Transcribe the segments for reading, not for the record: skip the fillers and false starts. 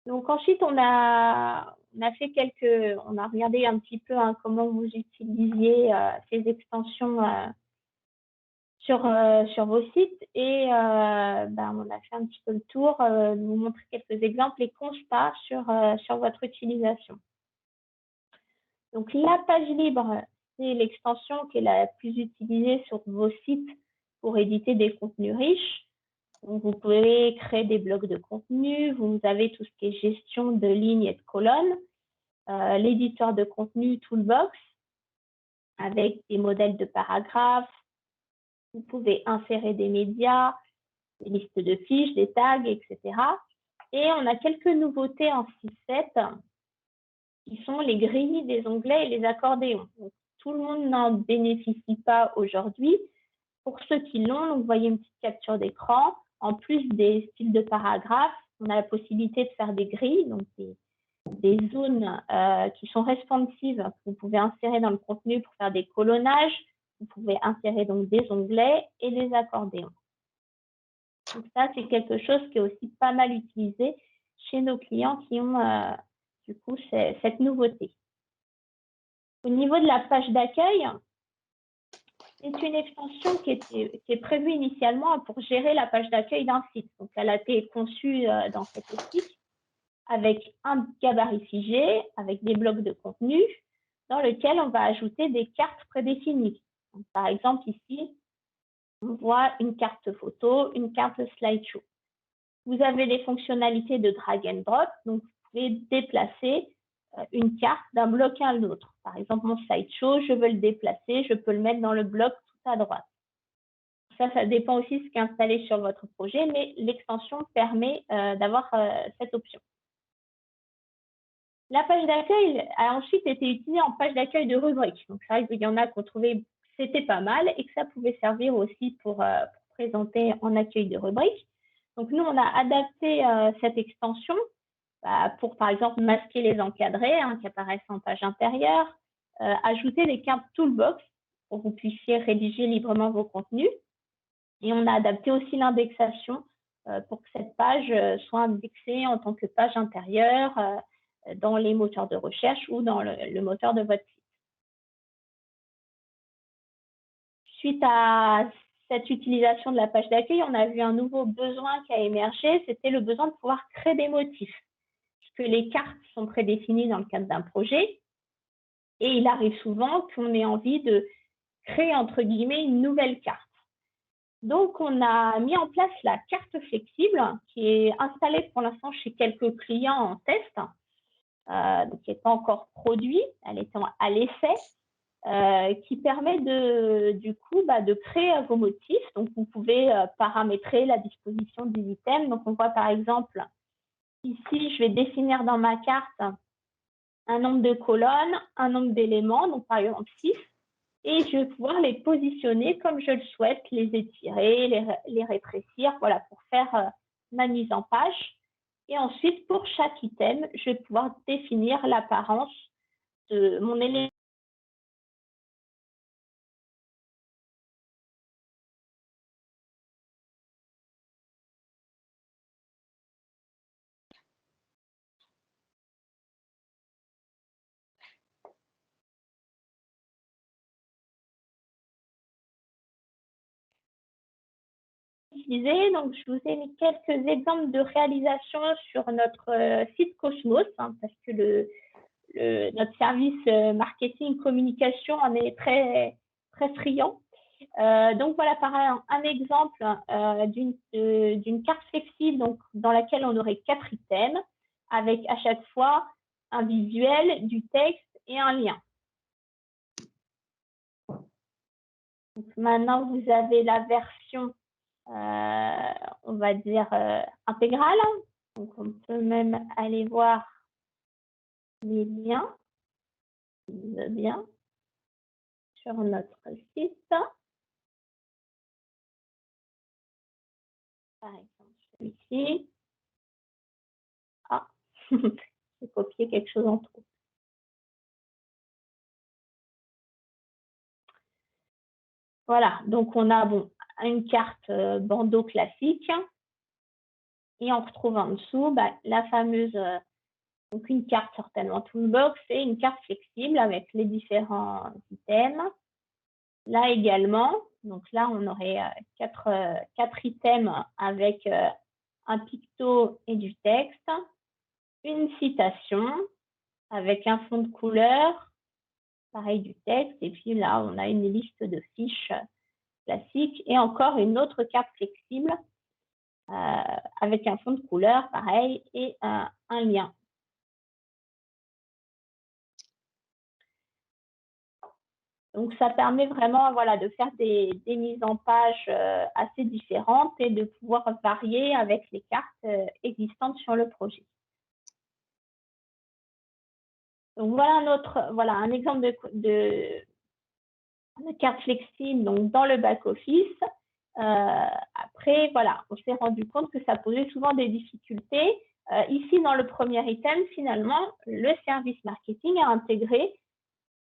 Donc ensuite, on a regardé un petit peu comment vous utilisiez ces extensions sur vos sites et on a fait un petit peu le tour, de vous montrer quelques exemples et constats sur votre utilisation. Donc la page libre, c'est l'extension qui est la plus utilisée sur vos sites pour éditer des contenus riches. Donc, vous pouvez créer des blocs de contenu, vous avez tout ce qui est gestion de lignes et de colonnes, l'éditeur de contenu Toolbox avec des modèles de paragraphes, vous pouvez insérer des médias, des listes de fiches, des tags, etc. Et on a quelques nouveautés en 6.7 qui sont les grilles des onglets et les accordéons. Donc, tout le monde n'en bénéficie pas aujourd'hui. Pour ceux qui l'ont, vous voyez une petite capture d'écran. En plus des styles de paragraphes, on a la possibilité de faire des grilles, donc des zones qui sont responsives que vous pouvez insérer dans le contenu pour faire des colonnages. Vous pouvez insérer donc des onglets et des accordéons. Donc ça, c'est quelque chose qui est aussi pas mal utilisé chez nos clients qui ont du coup cette nouveauté. Au niveau de la page d'accueil, c'est une extension qui est prévue initialement pour gérer la page d'accueil d'un site. Donc, elle a été conçue dans cette optique avec un gabarit figé, avec des blocs de contenu dans lequel on va ajouter des cartes prédéfinies. Donc, par exemple, ici, on voit une carte photo, une carte slideshow. Vous avez les fonctionnalités de drag and drop, donc vous pouvez déplacer une carte d'un bloc à l'autre. Par exemple, mon slideshow, je veux le déplacer, je peux le mettre dans le bloc tout à droite. Ça dépend aussi de ce qui est installé sur votre projet, mais l'extension permet d'avoir cette option. La page d'accueil a ensuite été utilisée en page d'accueil de rubrique. Donc, c'est vrai qu'il y en a qu'on trouvait c'était pas mal et que ça pouvait servir aussi pour présenter en accueil de rubrique. Donc, nous, on a adapté cette extension pour, par exemple, masquer les encadrés qui apparaissent en page intérieure, ajouter les cartes Toolbox pour que vous puissiez rédiger librement vos contenus. Et on a adapté aussi l'indexation pour que cette page soit indexée en tant que page intérieure dans les moteurs de recherche ou dans le moteur de votre site. Suite à cette utilisation de la page d'accueil, on a vu un nouveau besoin qui a émergé, c'était le besoin de pouvoir créer des motifs. Puisque les cartes sont prédéfinies dans le cadre d'un projet, et il arrive souvent qu'on ait envie de créer, entre guillemets, une nouvelle carte. Donc, on a mis en place la carte flexible qui est installée pour l'instant chez quelques clients en test, qui n'est pas encore produit, elle est à l'essai, qui permet du coup de créer vos motifs. Donc, vous pouvez paramétrer la disposition des items. Donc, on voit par exemple, ici, je vais définir dans ma carte un nombre de colonnes, un nombre d'éléments, donc par exemple 6, et je vais pouvoir les positionner comme je le souhaite, les étirer, les rétrécir, voilà, pour faire ma mise en page. Et ensuite, pour chaque item, je vais pouvoir définir l'apparence de mon élément. Donc, je vous ai mis quelques exemples de réalisation sur notre site Cosmos, parce que notre service marketing communication en est très, très friand. Donc, voilà, pareil, un exemple d'une carte flexible donc, dans laquelle on aurait 4 items, avec à chaque fois un visuel, du texte et un lien. Donc, maintenant, vous avez la version on va dire intégrale. Donc, on peut même aller voir les liens, bien, sur notre site. Par exemple, celui-ci. Ah, j'ai copié quelque chose en trop. Voilà, donc on a une carte bandeau classique Et on retrouve en dessous la fameuse, donc une carte certainement Toolbox et une carte flexible avec les différents items. Là également, donc là on aurait quatre items avec un picto et du texte, une citation avec un fond de couleur, pareil du texte, et puis là on a une liste de fiches classiques et encore une autre carte flexible avec un fond de couleur, pareil, et un lien. Donc, ça permet vraiment de faire des mises en page assez différentes et de pouvoir varier avec les cartes existantes sur le projet. Donc, voilà un exemple de carte flexible donc, dans le back-office. Après, on s'est rendu compte que ça posait souvent des difficultés. Ici, dans le premier item, finalement, le service marketing a intégré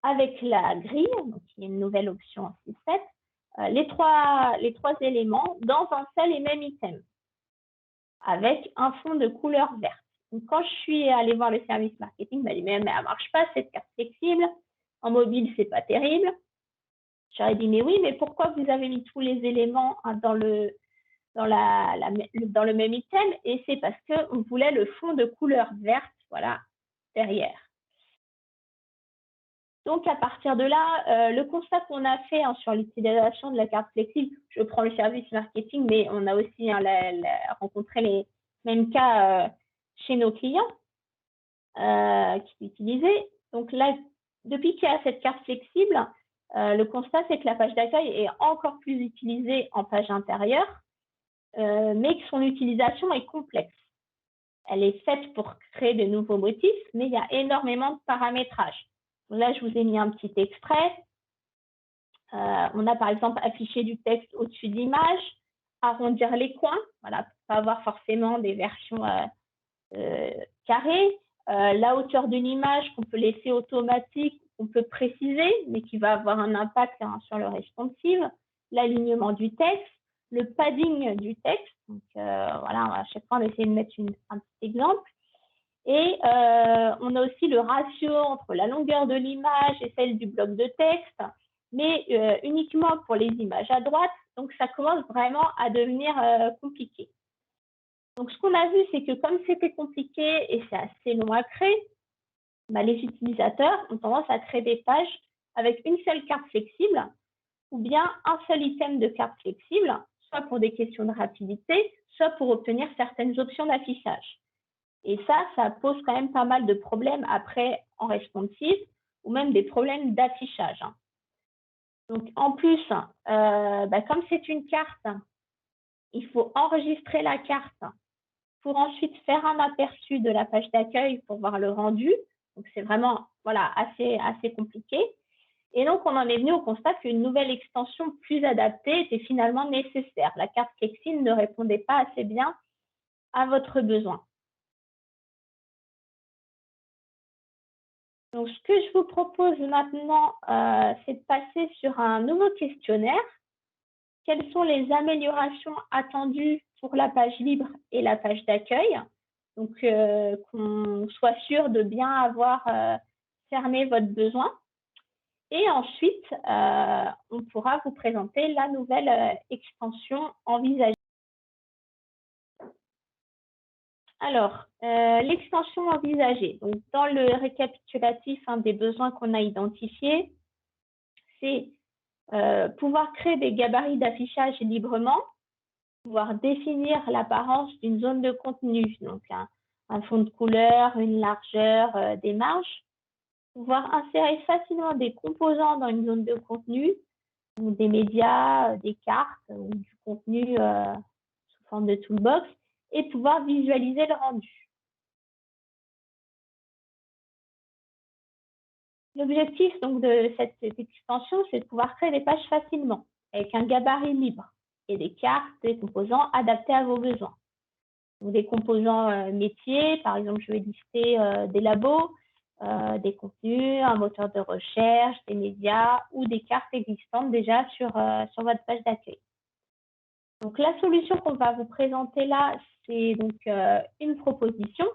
avec la grille, donc il y a une nouvelle option en 6.7, les trois éléments dans un seul et même item, avec un fond de couleur verte. Donc, quand je suis allée voir le service marketing, mais elle ne marche pas, cette carte flexible. En mobile, c'est pas terrible. J'aurais dit, mais oui, mais pourquoi vous avez mis tous les éléments dans le même item? Et c'est parce qu'on voulait le fond de couleur verte, derrière. Donc, à partir de là, le constat qu'on a fait sur l'utilisation de la carte flexible, je prends le service marketing, mais on a aussi rencontré les mêmes cas chez nos clients qui l'utilisaient. Donc là, depuis qu'il y a cette carte flexible, le constat, c'est que la page d'accueil est encore plus utilisée en page intérieure, mais que son utilisation est complexe. Elle est faite pour créer de nouveaux motifs, mais il y a énormément de paramétrage. Là, je vous ai mis un petit extrait. On a par exemple affiché du texte au-dessus de l'image, arrondir les coins, pour ne pas avoir forcément des versions carrées. La hauteur d'une image qu'on peut laisser automatique, qu'on peut préciser, mais qui va avoir un impact sur le responsive. L'alignement du texte, le padding du texte. Donc, à chaque fois, on essaie de mettre un petit exemple. Et on a aussi le ratio entre la longueur de l'image et celle du bloc de texte, mais uniquement pour les images à droite. Donc, ça commence vraiment à devenir compliqué. Donc, ce qu'on a vu, c'est que comme c'était compliqué et c'est assez long à créer, les utilisateurs ont tendance à créer des pages avec une seule carte flexible ou bien un seul item de carte flexible, soit pour des questions de rapidité, soit pour obtenir certaines options d'affichage. Et ça pose quand même pas mal de problèmes après en responsive ou même des problèmes d'affichage. Donc, en plus, comme c'est une carte, il faut enregistrer la carte pour ensuite faire un aperçu de la page d'accueil pour voir le rendu. Donc, c'est vraiment assez compliqué. Et donc, on en est venu au constat qu'une nouvelle extension plus adaptée était finalement nécessaire. La carte flexible ne répondait pas assez bien à votre besoin. Donc, ce que je vous propose maintenant, c'est de passer sur un nouveau questionnaire. Quelles sont les améliorations attendues pour la page libre et la page d'accueil? Donc, qu'on soit sûr de bien avoir cerné votre besoin. Et ensuite, on pourra vous présenter la nouvelle extension envisagée. Alors, l'extension envisagée. Donc, dans le récapitulatif des besoins qu'on a identifiés, c'est pouvoir créer des gabarits d'affichage librement, pouvoir définir l'apparence d'une zone de contenu, donc un fond de couleur, une largeur, des marges, pouvoir insérer facilement des composants dans une zone de contenu, donc des médias, des cartes ou du contenu sous forme de toolbox, et pouvoir visualiser le rendu. L'objectif donc de cette extension, c'est de pouvoir créer des pages facilement, avec un gabarit libre et des cartes, des composants adaptés à vos besoins. Donc, des composants métiers, par exemple, je vais lister des labos, des contenus, un moteur de recherche, des médias ou des cartes existantes déjà sur votre page d'accueil. Donc, la solution qu'on va vous présenter là, c'est donc une proposition.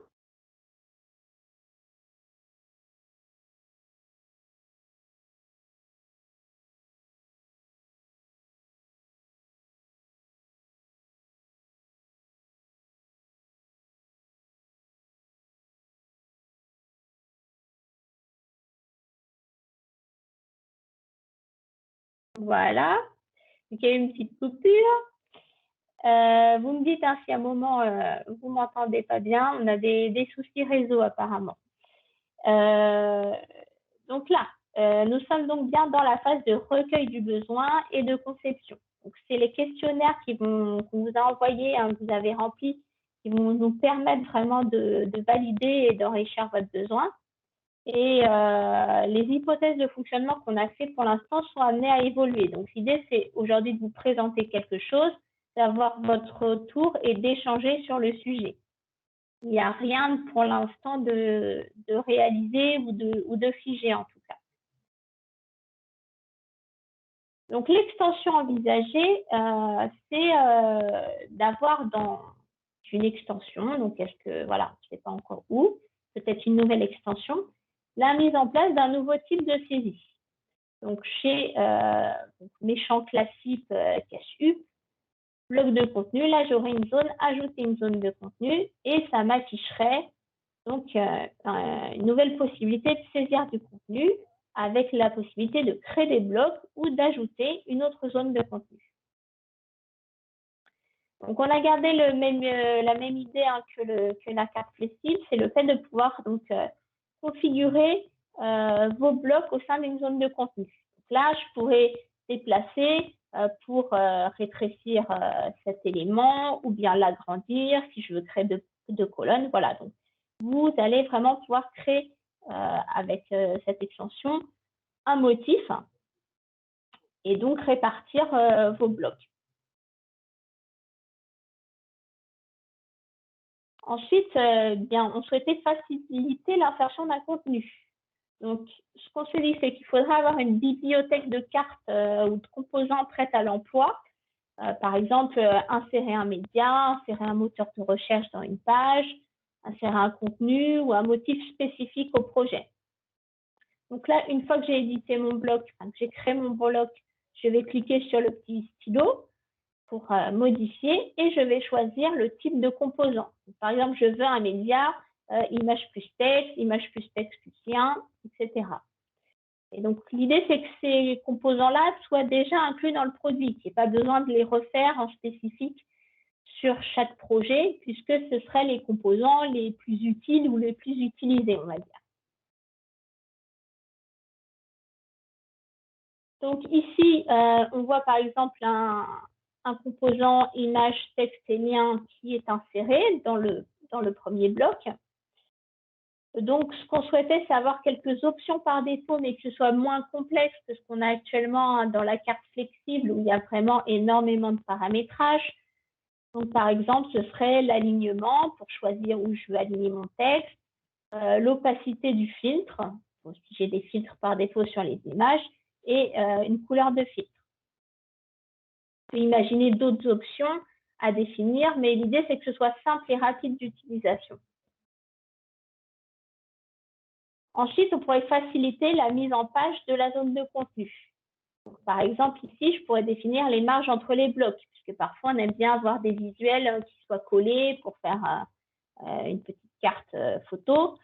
Voilà. Donc, il y a eu une petite coupure. Vous me dites si à un moment vous ne m'entendez pas bien. On a des soucis réseau apparemment. Donc là, nous sommes donc bien dans la phase de recueil du besoin et de conception. Donc, c'est les questionnaires qu'on vous a envoyés, que vous avez remplis, qui vont nous permettre vraiment de valider et d'enrichir votre besoin. Et les hypothèses de fonctionnement qu'on a fait pour l'instant sont amenées à évoluer. Donc, l'idée, c'est aujourd'hui de vous présenter quelque chose, d'avoir votre retour et d'échanger sur le sujet. Il n'y a rien pour l'instant de réalisé ou de figé en tout cas. Donc, l'extension envisagée, c'est d'avoir dans une extension, donc est-ce que, voilà, je ne sais pas encore où, peut-être une nouvelle extension, la mise en place d'un nouveau type de saisie. Donc, chez mes champs classiques cache-up, bloc de contenu, là, j'aurai une zone, ajouter une zone de contenu, et ça m'afficherait donc une nouvelle possibilité de saisir du contenu avec la possibilité de créer des blocs ou d'ajouter une autre zone de contenu. Donc, on a gardé la même idée que la carte flexible, c'est le fait de pouvoir donc configurer vos blocs au sein d'une zone de contenu. Donc là, je pourrais déplacer pour rétrécir cet élément ou bien l'agrandir si je veux créer deux colonnes. Voilà, donc vous allez vraiment pouvoir créer avec cette extension un motif et donc répartir vos blocs. Ensuite, bien, on souhaitait faciliter l'insertion d'un contenu. Donc, ce qu'on s'est dit, c'est qu'il faudra avoir une bibliothèque de cartes ou de composants prêtes à l'emploi. Par exemple, insérer un média, insérer un moteur de recherche dans une page, insérer un contenu ou un motif spécifique au projet. Donc là, une fois que j'ai édité mon bloc, que j'ai créé mon bloc, je vais cliquer sur le petit stylo pour modifier et je vais choisir le type de composant. Par exemple, je veux un média, image plus texte plus lien, etc. Et donc, l'idée, c'est que ces composants-là soient déjà inclus dans le produit, qu'il n'y ait pas besoin de les refaire en spécifique sur chaque projet, puisque ce seraient les composants les plus utiles ou les plus utilisés, on va dire. Donc, ici, on voit par exemple un composant image, texte et lien qui est inséré dans le premier bloc. Donc, ce qu'on souhaitait, c'est avoir quelques options par défaut, mais que ce soit moins complexe que ce qu'on a actuellement dans la carte flexible, où il y a vraiment énormément de paramétrage. Donc, par exemple, ce serait l'alignement pour choisir où je veux aligner mon texte, l'opacité du filtre, si j'ai des filtres par défaut sur les images, et une couleur de filtre. On peut imaginer d'autres options à définir, mais l'idée, c'est que ce soit simple et rapide d'utilisation. Ensuite, on pourrait faciliter la mise en page de la zone de contenu. Donc, par exemple, ici, je pourrais définir les marges entre les blocs, puisque parfois, on aime bien avoir des visuels qui soient collés pour faire une petite carte photo.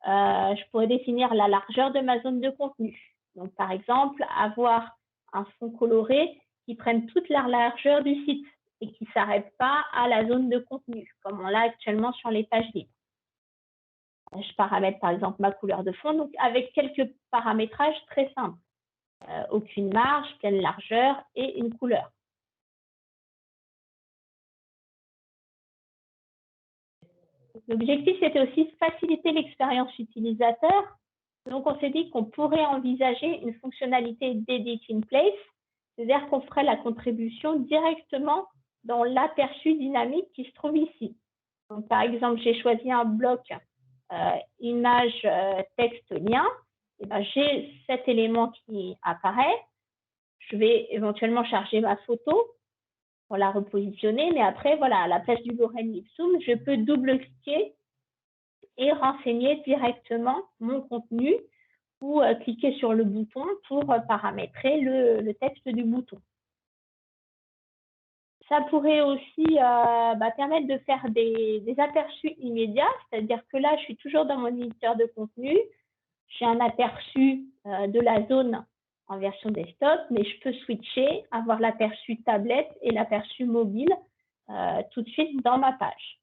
Je pourrais définir la largeur de ma zone de contenu. Donc, par exemple, avoir un fond coloré qui prenne toute la largeur du site et qui ne s'arrête pas à la zone de contenu, comme on l'a actuellement sur les pages libres. Je paramètre par exemple ma couleur de fond, donc avec quelques paramétrages très simples. Aucune marge, quelle largeur et une couleur. L'objectif, c'était aussi de faciliter l'expérience utilisateur. Donc, on s'est dit qu'on pourrait envisager une fonctionnalité d'Edit in Place, c'est-à-dire qu'on ferait la contribution directement dans l'aperçu dynamique qui se trouve ici. Donc, par exemple, j'ai choisi un bloc image, texte, lien. Et ben, j'ai cet élément qui apparaît. Je vais éventuellement charger ma photo. pour la repositionner. Mais après, voilà, à la place du lorem ipsum, je peux double-cliquer et renseigner directement mon contenu ou cliquer sur le bouton pour paramétrer le texte du bouton. Ça pourrait aussi permettre de faire des aperçus immédiats, c'est-à-dire que là, je suis toujours dans mon éditeur de contenu. J'ai un aperçu de la zone en version desktop, mais je peux switcher, avoir l'aperçu tablette et l'aperçu mobile tout de suite dans ma page.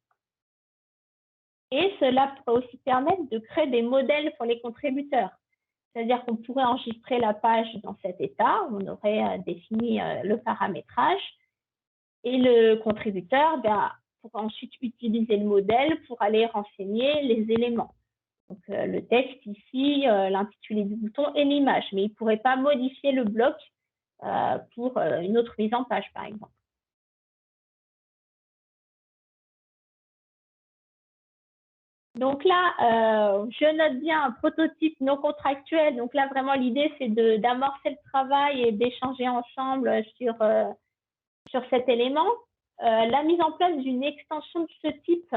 Et cela pourrait aussi permettre de créer des modèles pour les contributeurs. C'est-à-dire qu'on pourrait enregistrer la page dans cet état, on aurait défini le paramétrage, et le contributeur pourra ensuite utiliser le modèle pour aller renseigner les éléments. Donc, le texte ici, l'intitulé du bouton et l'image, mais il ne pourrait pas modifier le bloc pour une autre mise en page, par exemple. Donc là, je note bien un prototype non contractuel. Donc là, vraiment, l'idée, c'est d'amorcer le travail et d'échanger ensemble sur cet élément. La mise en place d'une extension de ce type,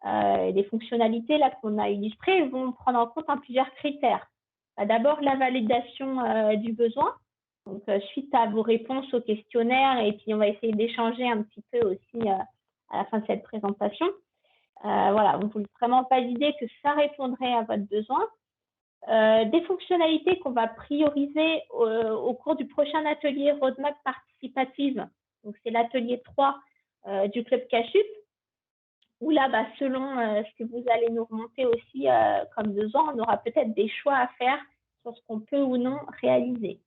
les fonctionnalités là qu'on a illustrées vont prendre en compte plusieurs critères. D'abord, la validation du besoin. Donc, suite à vos réponses au questionnaire, et puis on va essayer d'échanger un petit peu aussi à la fin de cette présentation. Voilà, vous pouvez vraiment valider que ça répondrait à votre besoin. Des fonctionnalités qu'on va prioriser au cours du prochain atelier roadmap participative. Donc, c'est l'atelier 3 du Club Cachup, où là, selon ce que vous allez nous remonter aussi comme besoin, on aura peut-être des choix à faire sur ce qu'on peut ou non réaliser.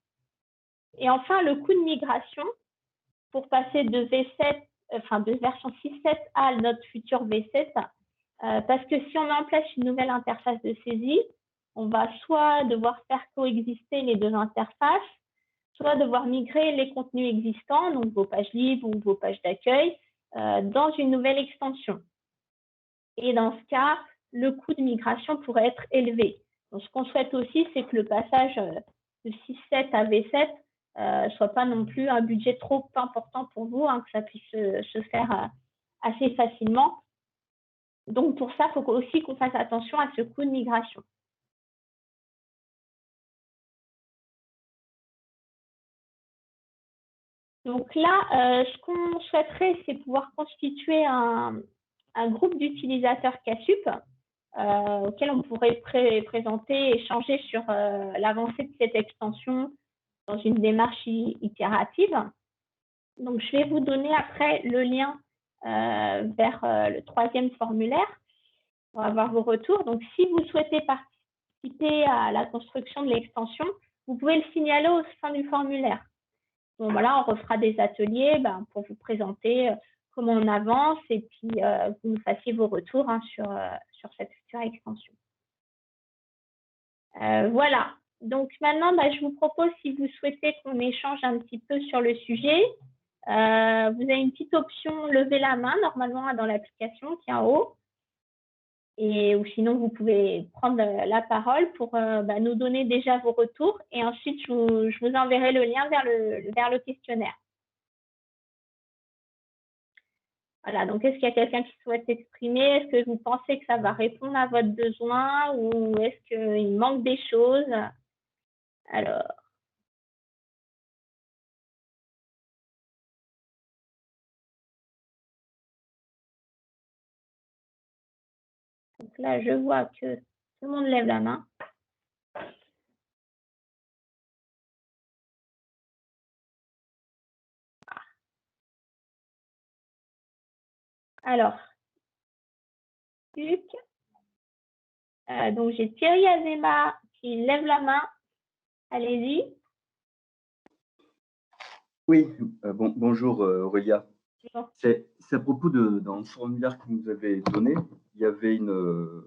Et enfin, le coût de migration pour passer de V7, de version 6.7 à notre futur V7, parce que si on met en place une nouvelle interface de saisie, on va soit devoir faire coexister les deux interfaces, soit devoir migrer les contenus existants, donc vos pages libres ou vos pages d'accueil, dans une nouvelle extension. Et dans ce cas, le coût de migration pourrait être élevé. Donc, ce qu'on souhaite aussi, c'est que le passage de 6.7 à V7 soit pas non plus un budget trop important pour vous, que ça puisse se faire assez facilement. Donc, pour ça, il faut aussi qu'on fasse attention à ce coût de migration. Donc là, ce qu'on souhaiterait, c'est pouvoir constituer un groupe d'utilisateurs Cachup auquel on pourrait présenter, échanger sur l'avancée de cette extension dans une démarche itérative. Donc, je vais vous donner après le lien vers le 3e formulaire pour avoir vos retours. Donc, si vous souhaitez participer à la construction de l'extension, vous pouvez le signaler au sein du formulaire. Bon, voilà, on refera des ateliers pour vous présenter comment on avance et puis vous nous fassiez vos retours sur cette future extension. Voilà. Donc maintenant, je vous propose, si vous souhaitez qu'on échange un petit peu sur le sujet, vous avez une petite option lever la main, normalement dans l'application qui est en haut. Ou sinon, vous pouvez prendre la parole pour nous donner déjà vos retours et ensuite, je vous enverrai le lien vers le questionnaire. Voilà, donc est-ce qu'il y a quelqu'un qui souhaite s'exprimer? Est-ce que vous pensez que ça va répondre à votre besoin ou est-ce qu'il manque des choses? Alors. Donc là, je vois que tout le monde lève la main. Alors, Luc, donc j'ai Thierry Azema qui lève la main. Allez-y. Oui, bonjour Aurélia. C'est à propos dans le formulaire que vous nous avez donné, il y avait une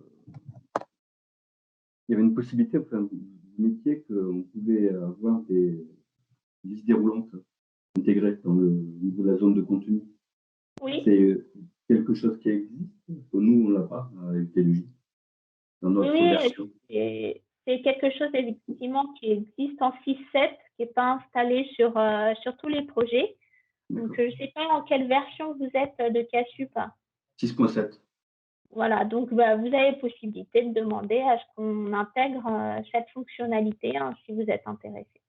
possibilité, enfin, du métier qu'on pouvait avoir des listes déroulantes intégrées dans le niveau de la zone de contenu. Oui. C'est quelque chose qui existe, que nous, on ne l'a pas avec TLJ, dans notre version. C'est quelque chose effectivement qui existe en 6.7, qui n'est pas installé sur tous les projets. Donc, je ne sais pas en quelle version vous êtes de Casup. 6.7. Voilà, donc vous avez possibilité de demander à ce qu'on intègre cette fonctionnalité si vous êtes intéressé.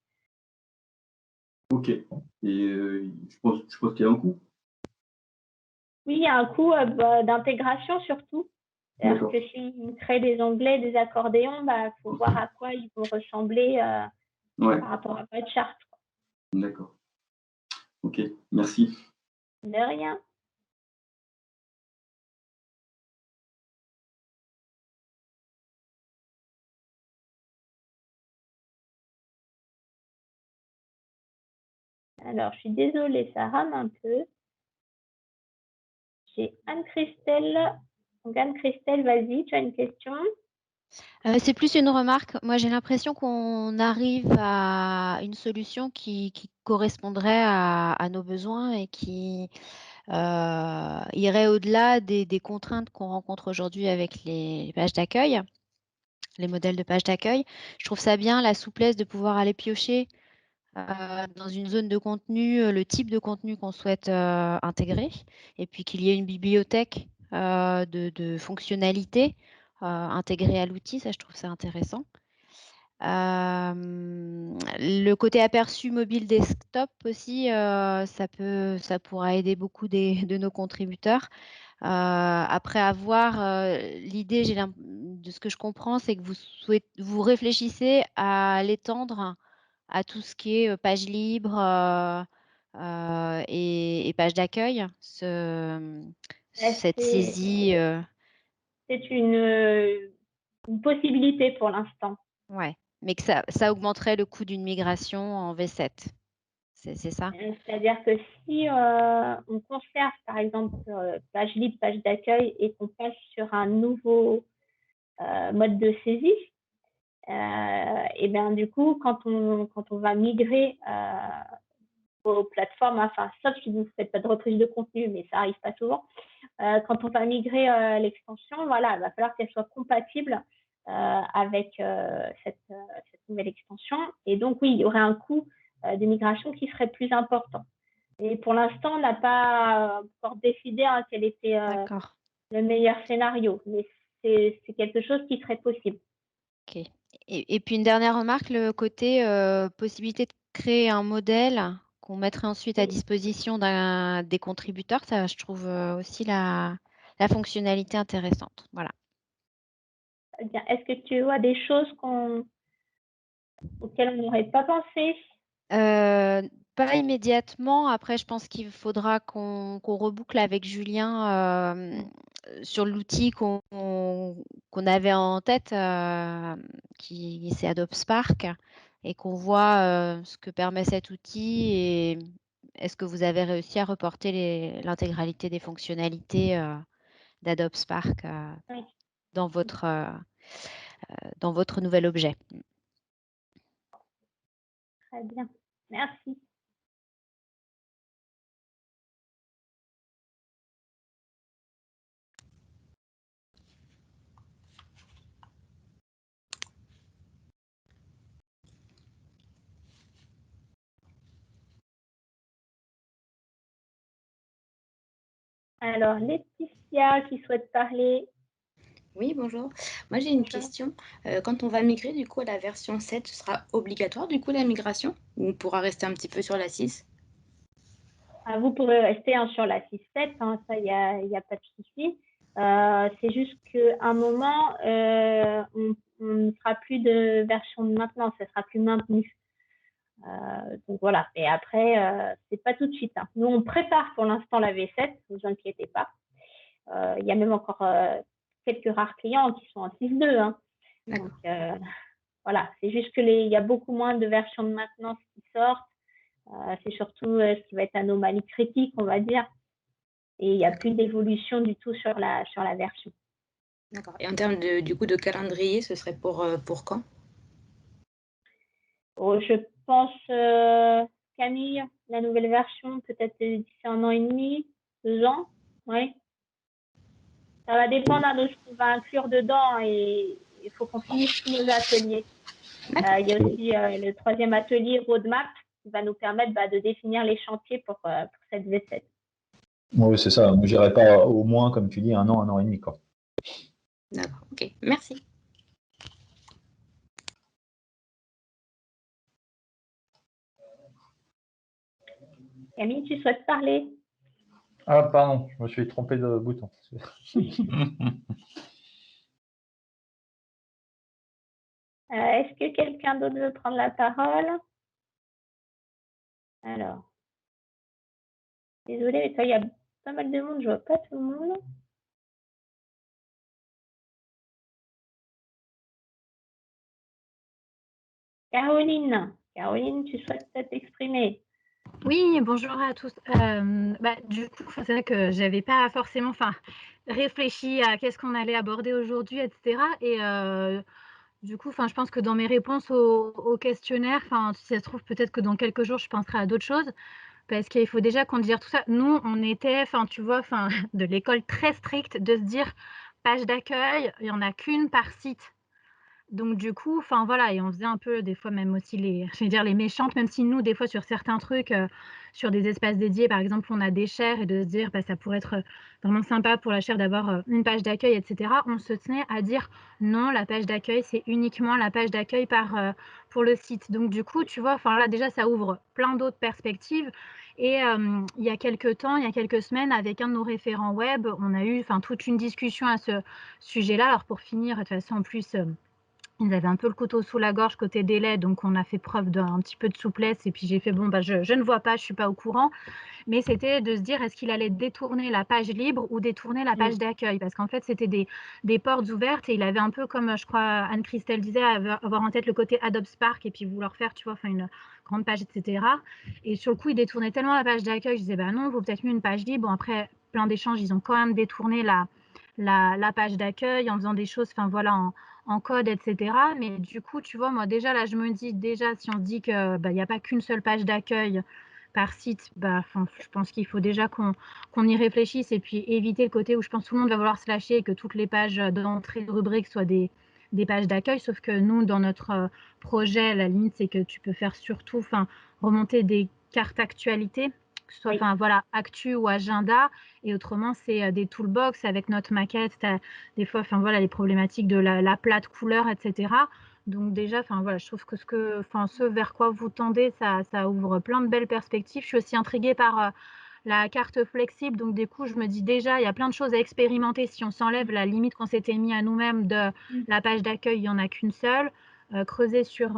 Ok. Et je pense qu'il y a un coût. Oui, il y a un coût d'intégration surtout. C'est-à-dire que si vous créez des onglets, des accordéons, il faut voir à quoi ils vont ressembler par rapport à votre charte. D'accord. Ok, merci. De rien. Alors, je suis désolée, ça rame un peu. J'ai Anne-Christelle. Donc, Anne-Christelle, vas-y, tu as une question? C'est plus une remarque. Moi, j'ai l'impression qu'on arrive à une solution qui correspondrait à nos besoins et qui irait au-delà des contraintes qu'on rencontre aujourd'hui avec les pages d'accueil, les modèles de pages d'accueil. Je trouve ça bien, la souplesse de pouvoir aller piocher dans une zone de contenu, le type de contenu qu'on souhaite intégrer, et puis qu'il y ait une bibliothèque de fonctionnalités intégrées à l'outil. Ça, je trouve ça intéressant. Le côté aperçu mobile desktop aussi, ça pourra aider beaucoup de nos contributeurs. Après avoir l'idée, de ce que je comprends, c'est que vous réfléchissez à l'étendre à tout ce qui est page libre et page d'accueil, cette saisie. C'est une possibilité pour l'instant. Ouais, mais que ça augmenterait le coût d'une migration en V7. C'est ça? C'est-à-dire que si on conserve, par exemple, page libre, page d'accueil et qu'on passe sur un nouveau mode de saisie, et bien du coup, quand on va migrer aux plateformes, enfin, sauf si vous ne faites pas de reprise de contenu, mais ça arrive pas souvent, quand on va migrer l'extension, voilà, il va falloir qu'elle soit compatible avec cette nouvelle extension. Et donc, oui, il y aurait un coût de migration qui serait plus important. Et pour l'instant, on n'a pas encore décidé quel était le meilleur scénario, mais c'est quelque chose qui serait possible. Ok. Et puis une dernière remarque, le côté possibilité de créer un modèle qu'on mettrait ensuite à disposition des contributeurs, ça, je trouve aussi la fonctionnalité intéressante. Voilà. Est-ce que tu vois des choses auxquelles on n'aurait pas pensé? Pas immédiatement. Après, je pense qu'il faudra qu'on reboucle avec Julien sur l'outil qu'on avait en tête, qui c'est Adobe Spark, et qu'on voit ce que permet cet outil et est-ce que vous avez réussi à reporter l'intégralité des fonctionnalités d'Adobe Spark dans votre nouvel objet. Très bien, merci. Alors, Laetitia qui souhaite parler. Oui, bonjour. Moi, j'ai une question. Quand on va migrer du coup à la version 7, ce sera obligatoire du coup la migration ou on pourra rester un petit peu sur la 6? Vous pourrez rester sur la 6.7, ça, il n'y a pas de souci. C'est juste qu'à un moment, on ne fera plus de version de maintenance, ça ne sera plus maintenu. Donc voilà, et après, c'est pas tout de suite. Nous, on prépare pour l'instant la V7, ne vous inquiétez pas. Il y a même encore quelques rares clients qui sont en 6.2. Donc voilà, c'est juste qu'il y a beaucoup moins de versions de maintenance qui sortent. C'est surtout ce qui va être anomalie critique, on va dire. Et il n'y a plus d'évolution du tout sur la version. D'accord. Et en termes du coup de calendrier, ce serait pour quand? Je pense, Camille, la nouvelle version, peut-être d'ici 1 an et demi, 2 ans. Oui. Ça va dépendre de ce qu'on va inclure dedans et il faut qu'on finisse tous nos ateliers. Il y a aussi le 3e atelier roadmap qui va nous permettre de définir les chantiers pour cette V7. Oui, c'est ça. Ne j'irai pas au moins, comme tu dis, un an et demi, quoi. D'accord, ok, merci. Camille, tu souhaites parler? Ah, pardon, je me suis trompé de bouton. Est-ce que quelqu'un d'autre veut prendre la parole? Alors, désolée, mais toi, il y a pas mal de monde, je vois pas tout le monde. Caroline, tu souhaites t'exprimer? Oui, bonjour à tous. Du coup, c'est vrai que j'avais pas forcément réfléchi à qu'est-ce qu'on allait aborder aujourd'hui, etc. Et du coup, je pense que dans mes réponses au questionnaire, si ça se trouve, peut-être que dans quelques jours, je penserai à d'autres choses. Parce qu'il faut déjà qu'on dise tout ça. Nous, on était, tu vois, de l'école très stricte de se dire page d'accueil, il n'y en a qu'une par site. Donc du coup, voilà, et on faisait un peu des fois même aussi les méchantes, même si nous, des fois, sur certains trucs, sur des espaces dédiés, par exemple, on a des chaires et de se dire, ça pourrait être vraiment sympa pour la chaire d'avoir une page d'accueil, etc. On se tenait à dire non, la page d'accueil, c'est uniquement la page d'accueil pour le site. Donc du coup, tu vois, là déjà, ça ouvre plein d'autres perspectives. Et il y a quelques temps, il y a quelques semaines, avec un de nos référents web, on a eu toute une discussion à ce sujet-là. Alors pour finir, de toute façon, en plus, ils avaient un peu le couteau sous la gorge côté délai, donc on a fait preuve d'un petit peu de souplesse. Et puis j'ai fait, bon, je ne vois pas, je ne suis pas au courant. Mais c'était de se dire, est-ce qu'il allait détourner la page libre ou détourner la page d'accueil? Parce qu'en fait, c'était des portes ouvertes et il avait un peu, comme je crois Anne-Christelle disait, avoir en tête le côté Adobe Spark et puis vouloir faire, tu vois, une grande page, etc. Et sur le coup, il détournait tellement la page d'accueil, je disais, non, il vaut peut-être mieux une page libre. Bon, après, plein d'échanges, ils ont quand même détourné la page d'accueil en faisant des choses, voilà, en code, etc. Mais du coup, tu vois, moi, déjà, là, je me dis, déjà, si on se dit qu'il n'y a pas qu'une seule page d'accueil par site, je pense qu'il faut déjà qu'on y réfléchisse et puis éviter le côté où je pense que tout le monde va vouloir se lâcher et que toutes les pages d'entrée de rubrique soient des pages d'accueil, sauf que nous, dans notre projet, la limite, c'est que tu peux faire surtout remonter des cartes actualités, que ce soit voilà, actu ou agenda, et autrement, c'est des toolbox avec notre maquette, des fois, voilà, les problématiques de la plate couleur, etc. Donc déjà, voilà, je trouve que ce vers quoi vous tendez, ça ouvre plein de belles perspectives. Je suis aussi intriguée par la carte flexible, donc du coup, je me dis déjà, il y a plein de choses à expérimenter. Si on s'enlève la limite qu'on s'était mis à nous-mêmes de la page d'accueil, il n'y en a qu'une seule. Creuser sur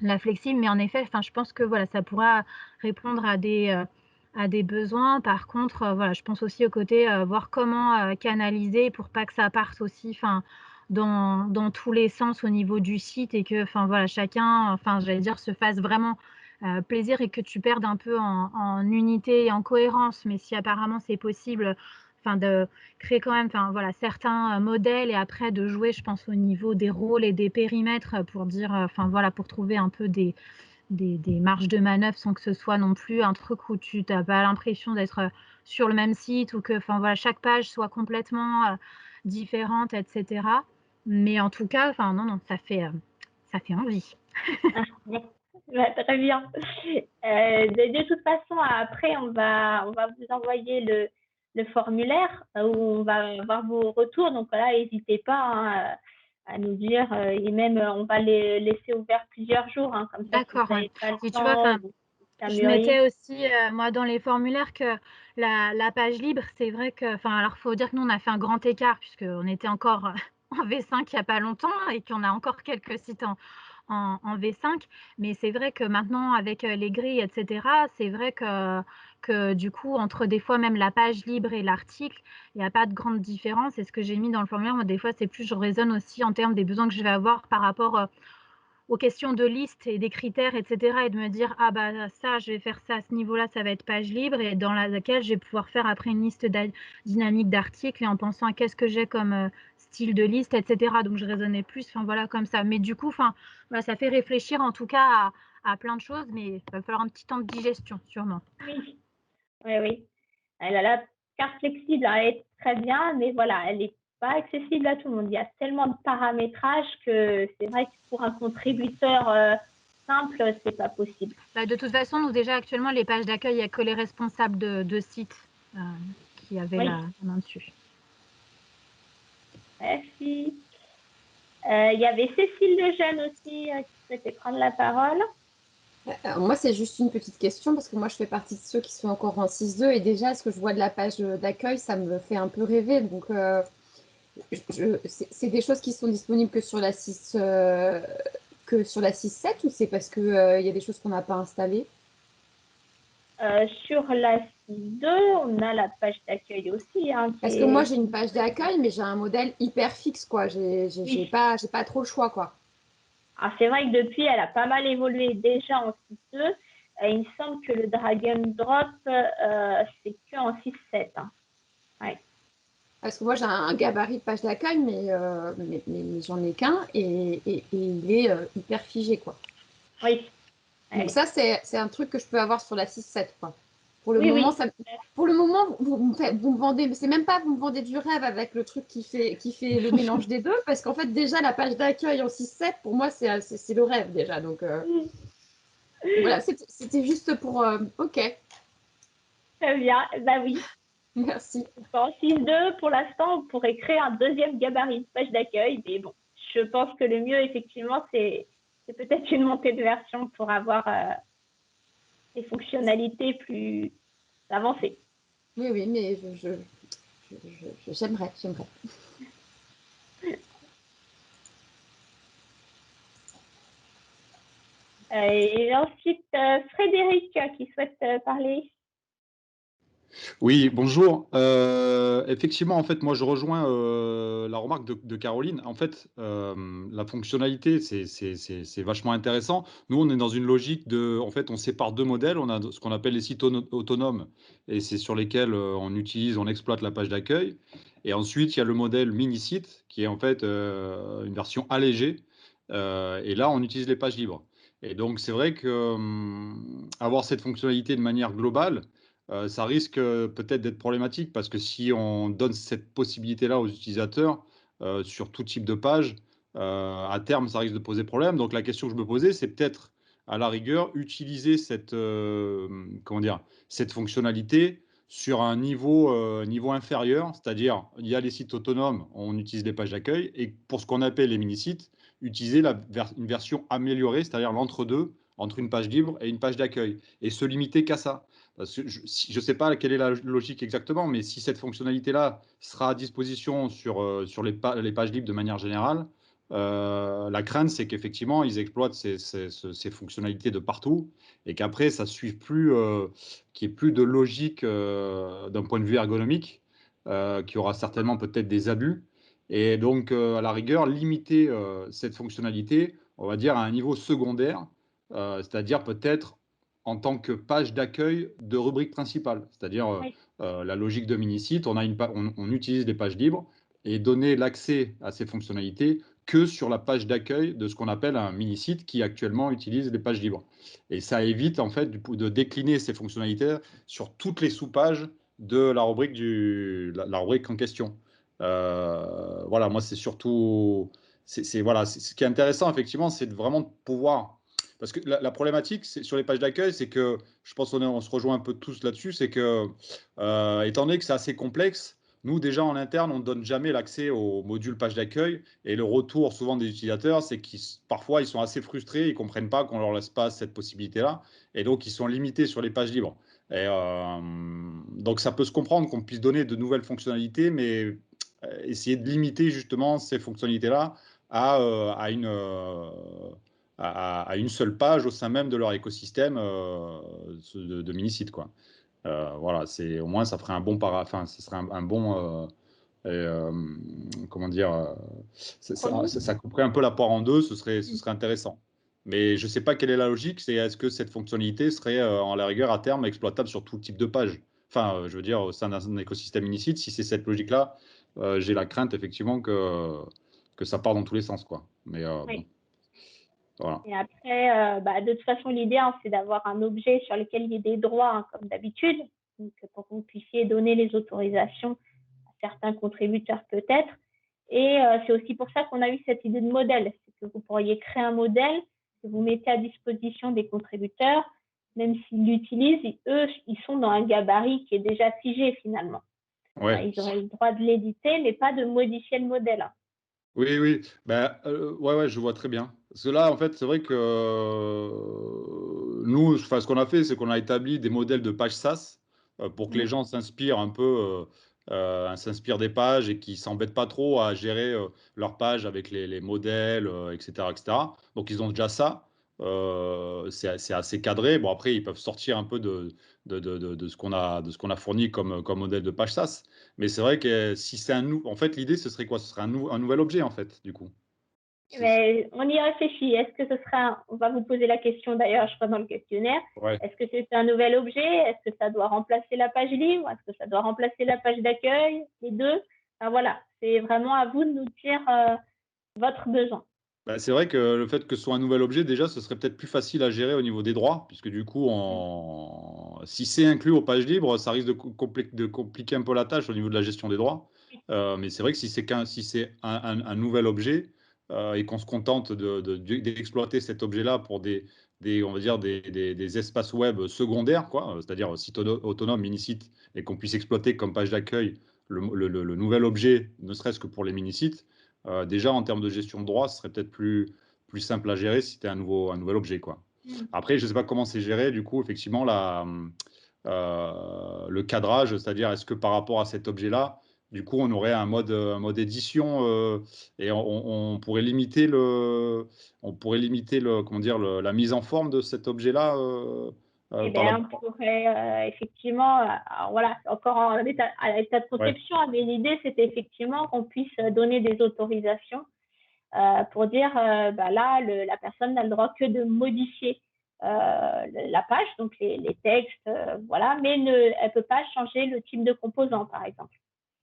la flexible, mais en effet, je pense que voilà, ça pourra répondre à des besoins. Par contre, voilà, je pense aussi au côté voir comment canaliser pour pas que ça parte aussi dans tous les sens au niveau du site et que voilà, chacun, j'allais dire, se fasse vraiment plaisir et que tu perdes un peu en unité et en cohérence. Mais si apparemment c'est possible, de créer quand même voilà, certains modèles et après de jouer, je pense, au niveau des rôles et des périmètres pour dire, voilà, pour trouver un peu des marges de manœuvre sans que ce soit non plus un truc où tu n'as pas l'impression d'être sur le même site ou que voilà, chaque page soit complètement différente, etc. Mais en tout cas, non, ça fait envie. Très bien. De toute façon, après, on va vous envoyer le formulaire où on va avoir vos retours. Donc voilà, n'hésitez pas à nous dire. Et même, on va les laisser ouverts plusieurs jours. Comme ça, d'accord, si vous n'avez pas le tu temps, vois, ça je mûrit. mettais aussi, moi, dans les formulaires que la page libre, c'est vrai que, alors, il faut dire que nous, on a fait un grand écart puisqu'on était encore en V5 il n'y a pas longtemps et qu'on a encore quelques sites en V5. Mais c'est vrai que maintenant, avec les grilles, etc., c'est vrai que du coup, entre des fois même la page libre et l'article, il n'y a pas de grande différence. Et ce que j'ai mis dans le formulaire, moi, des fois, c'est plus, je raisonne aussi en termes des besoins que je vais avoir par rapport aux questions de liste et des critères, etc. Et de me dire, ça, je vais faire ça à ce niveau-là, ça va être page libre et dans laquelle je vais pouvoir faire après une liste dynamique d'articles et en pensant à qu'est-ce que j'ai comme style de liste, etc. Donc, je raisonnais plus, voilà, comme ça. Mais du coup, voilà, ça fait réfléchir en tout cas à plein de choses, mais il va falloir un petit temps de digestion, sûrement. Oui. La carte flexible, elle est très bien, mais voilà, elle n'est pas accessible à tout le monde. Il y a tellement de paramétrages que c'est vrai que pour un contributeur simple, c'est pas possible. Bah, de toute façon, nous déjà actuellement, les pages d'accueil, il n'y a que les responsables de sites qui avaient Oui. la main dessus. Merci. Il y avait Cécile Lejeune aussi qui souhaitait prendre la parole. Alors, moi, c'est juste une petite question parce que moi, je fais partie de ceux qui sont encore en 6.2 et déjà, ce que je vois de la page d'accueil, ça me fait un peu rêver. Donc, c'est des choses qui sont disponibles que sur la 6, que sur la 6.7 ou c'est parce qu'il y a des choses qu'on n'a pas installées? Sur la 6.2, on a la page d'accueil aussi. Hein, Parce que moi, j'ai une page d'accueil, mais j'ai un modèle hyper fixe, quoi. J'ai pas trop le choix, quoi. Alors, c'est vrai que depuis, elle a pas mal évolué déjà en 6.2. Il me semble que le drag and drop, c'est que en 6.7. Hein. Ouais. Parce que moi, j'ai un gabarit de page d'accueil, mais j'en ai qu'un et il est hyper figé, quoi. Oui. Donc ça, c'est un truc que je peux avoir sur la 6.7, quoi. Pour le Oui, moment, oui. pour le moment, vous me vendez, c'est même pas vous me vendez du rêve avec le truc qui fait le mélange des deux, parce qu'en fait, déjà, la page d'accueil en 6.7, pour moi, c'est le rêve déjà. Donc voilà, c'était juste pour... ok, Très bien. Bah oui. merci. En 6.2, pour l'instant, on pourrait créer un deuxième gabarit de page d'accueil. Mais bon, je pense que le mieux, effectivement, c'est peut-être une montée de version pour avoir des fonctionnalités plus avancées. Oui, oui, mais j'aimerais. Et ensuite, Frédéric qui souhaite parler. Oui, bonjour. Effectivement, en fait, moi, je rejoins la remarque de Caroline. En fait, la fonctionnalité, c'est vachement intéressant. Nous, on est dans une logique de, en fait, on sépare deux modèles. On a ce qu'on appelle les sites autonomes, et c'est sur lesquels on exploite la page d'accueil. Et ensuite, il y a le modèle mini-site, qui est en fait une version allégée. Et là, on utilise les pages libres. Et donc, c'est vrai que avoir cette fonctionnalité de manière globale, ça risque peut-être d'être problématique parce que si on donne cette possibilité-là aux utilisateurs sur tout type de page, à terme, ça risque de poser problème. Donc la question que je me posais, c'est peut-être à la rigueur utiliser cette, cette fonctionnalité sur un niveau inférieur, c'est-à-dire il y a les sites autonomes, on utilise les pages d'accueil, et pour ce qu'on appelle les mini-sites, utiliser une version améliorée, c'est-à-dire l'entre-deux, entre une page libre et une page d'accueil, et se limiter qu'à ça. Parce que je ne sais pas quelle est la logique exactement, mais si cette fonctionnalité-là sera à disposition sur les pages libres de manière générale, la crainte, c'est qu'effectivement, ils exploitent ces fonctionnalités de partout et qu'après, ça ne suive plus, qu'il n'y ait plus de logique d'un point de vue ergonomique, qui aura certainement peut-être des abus. Et donc, à la rigueur, limiter cette fonctionnalité, on va dire, à un niveau secondaire, c'est-à-dire peut-être en tant que page d'accueil de rubrique principale, c'est-à-dire la logique de mini-site, on utilise des pages libres et donner l'accès à ces fonctionnalités que sur la page d'accueil de ce qu'on appelle un mini-site qui actuellement utilise les pages libres. Et ça évite en fait de décliner ces fonctionnalités sur toutes les sous-pages de la rubrique, la rubrique en question. Voilà, moi c'est surtout... Voilà, ce qui est intéressant effectivement, c'est vraiment de pouvoir... Parce que la problématique sur les pages d'accueil, c'est que je pense qu'on se rejoint un peu tous là-dessus, c'est que, étant donné que c'est assez complexe, nous déjà en interne, on ne donne jamais l'accès au module page d'accueil. Et le retour souvent des utilisateurs, c'est qu'ils parfois ils sont assez frustrés, ils ne comprennent pas qu'on ne leur laisse pas cette possibilité-là. Et donc ils sont limités sur les pages libres. Et donc ça peut se comprendre qu'on puisse donner de nouvelles fonctionnalités, mais essayer de limiter justement ces fonctionnalités-là à une seule page au sein même de leur écosystème de mini-site, quoi. Voilà, au moins ça ferait un bon enfin, ce serait un bon comment dire, ça couperait un peu la poire en deux, ce serait intéressant. Mais je ne sais pas quelle est la logique, c'est est-ce que cette fonctionnalité serait en la rigueur à terme exploitable sur tout type de page? Enfin, je veux dire, au sein d'un écosystème mini-site, si c'est cette logique-là, j'ai la crainte effectivement que ça part dans tous les sens, quoi. Mais bon. Voilà. Et après, de toute façon, l'idée, hein, c'est d'avoir un objet sur lequel il y ait des droits, hein, comme d'habitude, donc pour que vous puissiez donner les autorisations à certains contributeurs peut-être. Et c'est aussi pour ça qu'on a eu cette idée de modèle, c'est que vous pourriez créer un modèle que vous mettez à disposition des contributeurs, même s'ils l'utilisent, eux, ils sont dans un gabarit qui est déjà figé finalement. Ouais. Ils auraient le droit de l'éditer, mais pas de modifier le modèle. Oui, oui. Ben, ouais, je vois très bien. Parce que là, en fait, c'est vrai que nous, enfin, ce qu'on a fait, c'est qu'on a établi des modèles de pages SAS pour que les gens s'inspirent un peu, s'inspirent des pages et qu'ils ne s'embêtent pas trop à gérer leurs pages avec les modèles, etc., etc. Donc, ils ont déjà ça. C'est assez cadré. Bon, après, ils peuvent sortir un peu de ce qu'on a fourni comme modèle de page SAS. Mais c'est vrai que si c'est en fait, l'idée, ce serait quoi? Ce serait un nouvel objet, en fait, du coup. Mais on y réfléchit. Est-ce que ce sera, on va vous poser la question d'ailleurs, je crois, dans le questionnaire. Ouais. Est-ce que c'est un nouvel objet? Est-ce que ça doit remplacer la page libre? Est-ce que ça doit remplacer la page d'accueil? Les deux? Enfin, voilà, c'est vraiment à vous de nous dire votre besoin. Bah, c'est vrai que le fait que ce soit un nouvel objet, déjà, ce serait peut-être plus facile à gérer au niveau des droits, puisque du coup, si c'est inclus aux pages libres, ça risque de compliquer un peu la tâche au niveau de la gestion des droits. Mais c'est vrai que si c'est un nouvel objet et qu'on se contente d'exploiter cet objet-là pour on va dire des espaces web secondaires, quoi, c'est-à-dire site autonome, mini-site, et qu'on puisse exploiter comme page d'accueil le nouvel objet, ne serait-ce que pour les mini-sites. Déjà, en termes de gestion de droits, ce serait peut-être plus simple à gérer si c'était un nouvel objet, quoi. Après, je ne sais pas comment c'est géré, du coup, effectivement, le cadrage, c'est-à-dire est-ce que par rapport à cet objet-là, du coup, on aurait un mode édition et on pourrait limiter comment dire, la mise en forme de cet objet-là Eh bien, on pourrait effectivement, voilà, encore à l'état de conception, mais l'idée, c'était effectivement qu'on puisse donner des autorisations pour dire, bah là, la personne n'a le droit que de modifier la page, donc les textes, voilà, mais elle ne peut pas changer le type de composant, par exemple.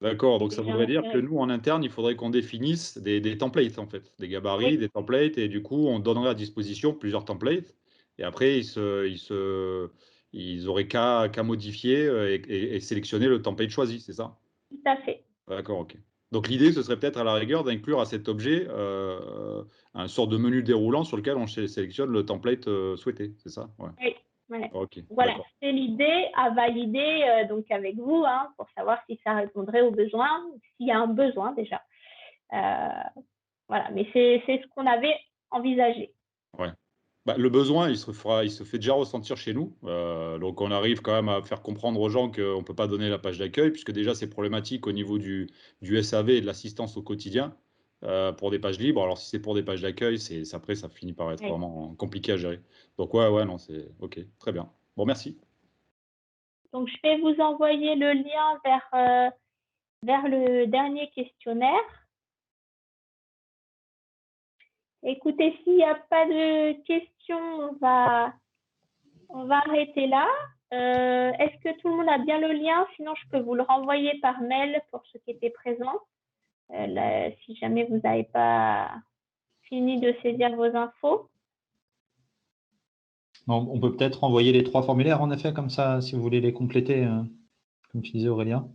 D'accord, donc ça voudrait dire que nous, en interne, il faudrait qu'on définisse des templates, en fait, des gabarits, des templates, et du coup, on donnerait à disposition plusieurs templates, et après, ils auraient qu'à modifier et sélectionner le template choisi, c'est ça? Tout à fait. D'accord, ok. Donc l'idée, ce serait peut-être à la rigueur d'inclure à cet objet un sort de menu déroulant sur lequel on sélectionne le template souhaité, c'est ça? Ouais. Oui. Ouais. Okay, voilà, c'est l'idée à valider donc avec vous pour savoir si ça répondrait aux besoins, s'il y a un besoin déjà. Voilà, mais c'est ce qu'on avait envisagé. Ouais. Bah, le besoin, il se fait déjà ressentir chez nous. Donc, on arrive quand même à faire comprendre aux gens qu'on ne peut pas donner la page d'accueil, puisque déjà, c'est problématique au niveau du SAV et de l'assistance au quotidien pour des pages libres. Alors, si c'est pour des pages d'accueil, après, ça finit par être vraiment compliqué à gérer. Donc, ouais, non, c'est OK, très bien. Bon, merci. Donc, je vais vous envoyer le lien vers le dernier questionnaire. Écoutez, s'il n'y a pas de questions, on va arrêter là. Est-ce que tout le monde a bien le lien? Sinon, je peux vous le renvoyer par mail pour ceux qui étaient présents. Si jamais vous n'avez pas fini de saisir vos infos. On peut peut-être envoyer les 3 formulaires, en effet, comme ça, si vous voulez les compléter, comme tu disais, Aurélien.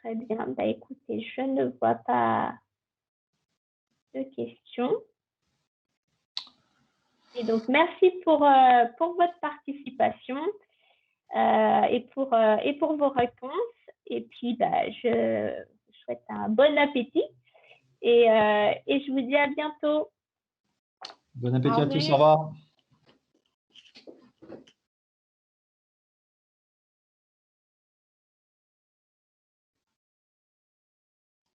Très bien. Bah, écoutez, je ne vois pas de questions. Et donc, merci pour votre participation et pour vos réponses. Et puis, bah, je vous souhaite un bon appétit et je vous dis à bientôt. Bon appétit à tous, au revoir.